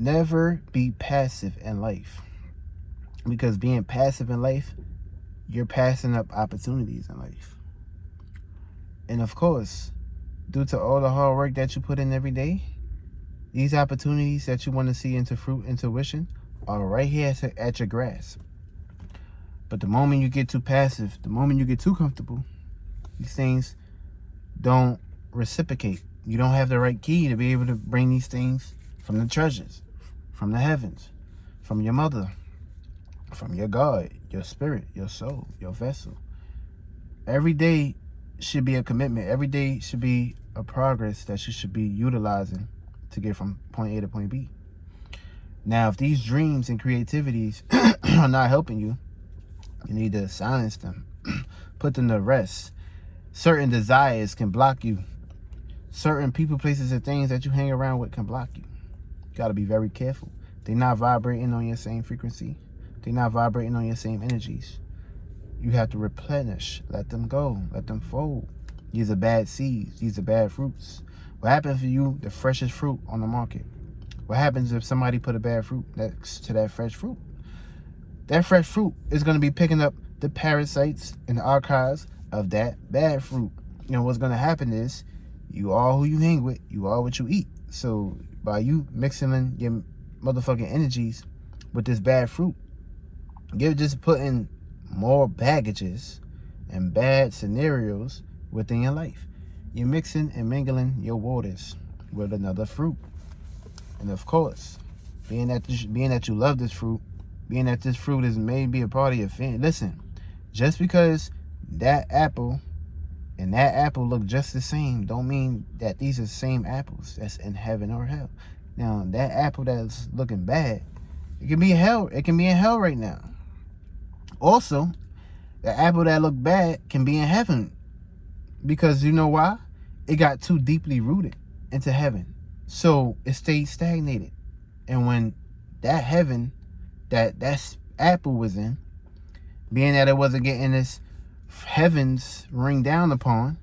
Never be passive in life. Because being passive in life, you're passing up opportunities in life. And of course, due to all the hard work that you put in every day, these opportunities that you want to see into fruit, intuition, are right here at your grasp. But the moment you get too passive, the moment you get too comfortable, these things don't reciprocate. You don't have the right key to be able to bring these things from the treasures, from the heavens, from your mother, from your God, your spirit, your soul, your vessel. Every day should be a commitment. Every day should be a progress that you should be utilizing to get from point A to point B. Now, if these dreams and creativities are not helping you, you need to silence them, put them to rest. Certain desires can block you. Certain people, places, and things that you hang around with can block you. You got to be very careful. They're not vibrating on your same frequency. They're not vibrating on your same energies. You have to replenish. Let them go. Let them fold. These are bad seeds. These are bad fruits. What happens for you, the freshest fruit on the market? What happens if somebody put a bad fruit next to that fresh fruit? That fresh fruit is going to be picking up the parasites and the archives of that bad fruit. You know, what's going to happen is you are who you hang with. You are what you eat. So by you mixing in your motherfucking energies with this bad fruit, you're just putting more baggages and bad scenarios within your life. You're mixing and mingling your waters with another fruit. And of course, being that you love this fruit, being that this fruit is maybe a part of your family. Listen, just because that apple and that apple look just the same, don't mean that these are the same apples that's in heaven or hell. Now, that apple that's looking bad, it can be hell. It can be in hell right now. Also, the apple that look bad can be in heaven. Because you know why? It got too deeply rooted into heaven. So it stayed stagnated. And when that heaven that apple was in, being that it wasn't getting this heavens ring down upon,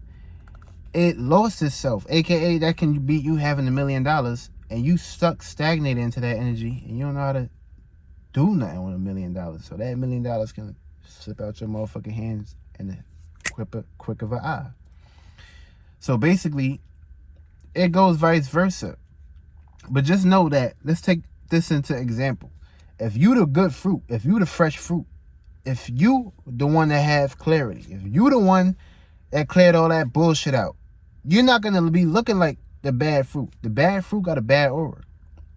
it lost itself. AKA, that can be you having $1 million and you stuck stagnated into that energy and you don't know how to do nothing with $1 million. So that $1 million can slip out your motherfucking hands in the quick of an eye. So basically, it goes vice versa. But just know that, let's take this into example. If you the good fruit, if you the fresh fruit, if you the one that have clarity, if you the one that cleared all that bullshit out, you're not going to be looking like the bad fruit. The bad fruit got a bad aura.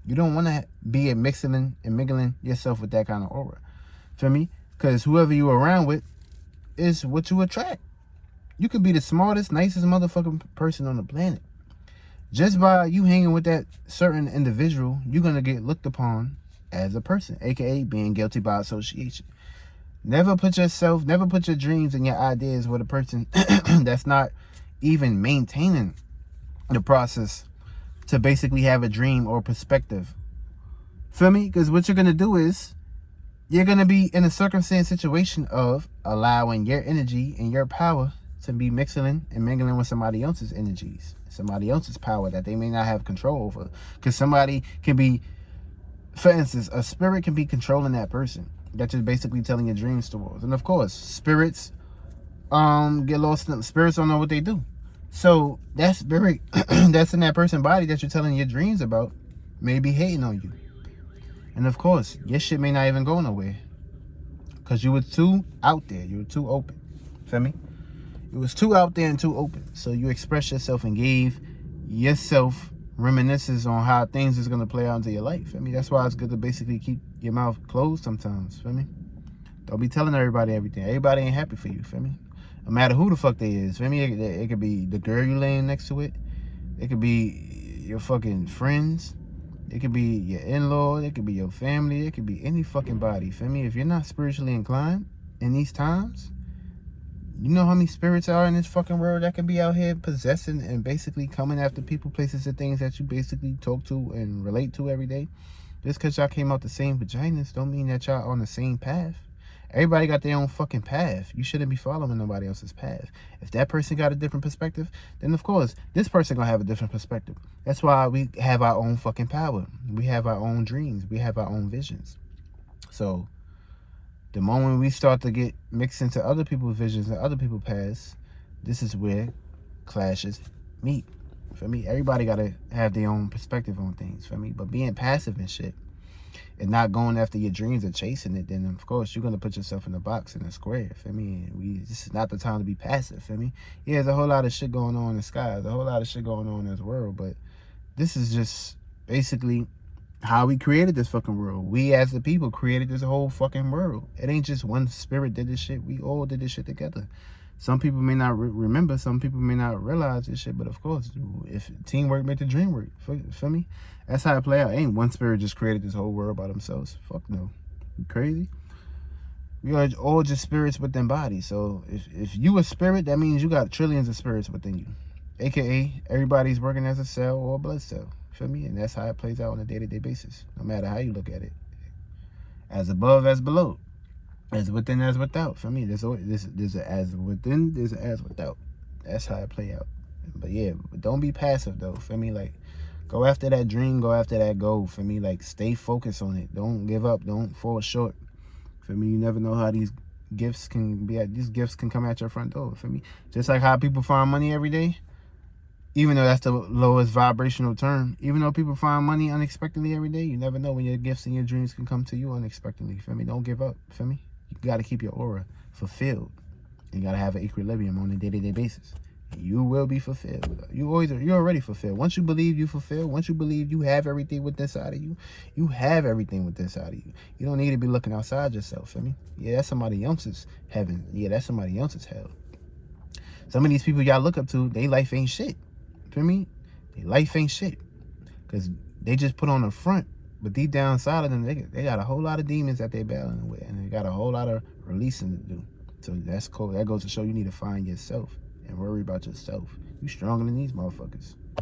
You don't want to be mixing and mingling yourself with that kind of aura. Feel me? Because whoever you around with is what you attract. You could be the smartest, nicest motherfucking person on the planet. Just by you hanging with that certain individual, you're going to get looked upon as a person, aka being guilty by association. Never put your dreams and your ideas with a person that's not even maintaining the process to basically have a dream or perspective. Feel me? Because what you're going to do is you're going to be in a circumstance situation of allowing your energy and your power to be mixing and mingling with somebody else's energies, somebody else's power that they may not have control over. Because somebody can be, for instance, a spirit can be controlling that person that you're basically telling your dreams towards. And of course, spirits get lost in them. Spirits don't know what they do. So that spirit that's in that person's body that you're telling your dreams about may be hating on you. And of course, your shit may not even go nowhere. Because you were too out there. You were too open. Feel me? It was too out there and too open. So you expressed yourself and gave yourself reminiscences on how things is going to play out into your life. I mean, that's why it's good to basically keep your mouth closed sometimes. Feel me? Don't be telling everybody everything. Everybody ain't happy for you. Feel me? No matter who the fuck they is. Feel me? It could be the girl you laying next to it. It could be your fucking friends. It could be your in-law. It could be your family. It could be any fucking body. Feel me? If you're not spiritually inclined in these times, you know how many spirits are in this fucking world that can be out here possessing and basically coming after people, places, and things that you basically talk to and relate to every day? Just because y'all came out the same vaginas don't mean that y'all on the same path. Everybody got their own fucking path. You shouldn't be following nobody else's path. If that person got a different perspective, then of course this person gonna have a different perspective. That's why we have our own fucking power. We have our own dreams. We have our own visions. So the moment we start to get mixed into other people's visions and other people's paths, this is where clashes meet. For me, everybody gotta have their own perspective on things. For me, but being passive and shit, and not going after your dreams and chasing it, then of course you're gonna put yourself in a box, in a square. For me, this is not the time to be passive. For me, yeah, there's a whole lot of shit going on in the sky. There's a whole lot of shit going on in this world, but this is just basically how we created this fucking world. We as the people created this whole fucking world. It ain't just one spirit did this shit. We all did this shit together. Some people may not remember, some people may not realize this shit, but of course, if teamwork make the dream work, for me, that's how it play out. Ain't one spirit just created this whole world by themselves. Fuck no. You crazy? We are all just spirits within bodies. So if you a spirit, that means you got trillions of spirits within you. AKA, everybody's working as a cell or a blood cell. Feel me? And that's how it plays out on a day-to-day basis, no matter how you look at it. As above, as below. As within, as without. For me, there's an as within, there's an as without. That's how it play out. But yeah, but don't be passive though. For me, like, go after that dream, go after that goal. For me, like, stay focused on it. Don't give up. Don't fall short. For me, you never know how these gifts can be. These gifts can come at your front door. For me, just like how people find money every day. Even though that's the lowest vibrational term, even though people find money unexpectedly every day, you never know when your gifts and your dreams can come to you unexpectedly. Feel me? Don't give up. Feel me? You got to keep your aura fulfilled. You got to have an equilibrium on a day-to-day basis. You will be fulfilled. You're already fulfilled. Once you believe you fulfilled, once you believe you have everything within inside of you, you have everything within inside of you. You don't need to be looking outside yourself. Feel me? Yeah, that's somebody else's heaven. Yeah, that's somebody else's hell. Some of these people y'all look up to, they life ain't shit. Feel me? Their life ain't shit. Because they just put on the front. But deep down inside of them, they got a whole lot of demons that they battling with. And they got a whole lot of releasing to do. So that's cool. That goes to show you need to find yourself and worry about yourself. You stronger than these motherfuckers.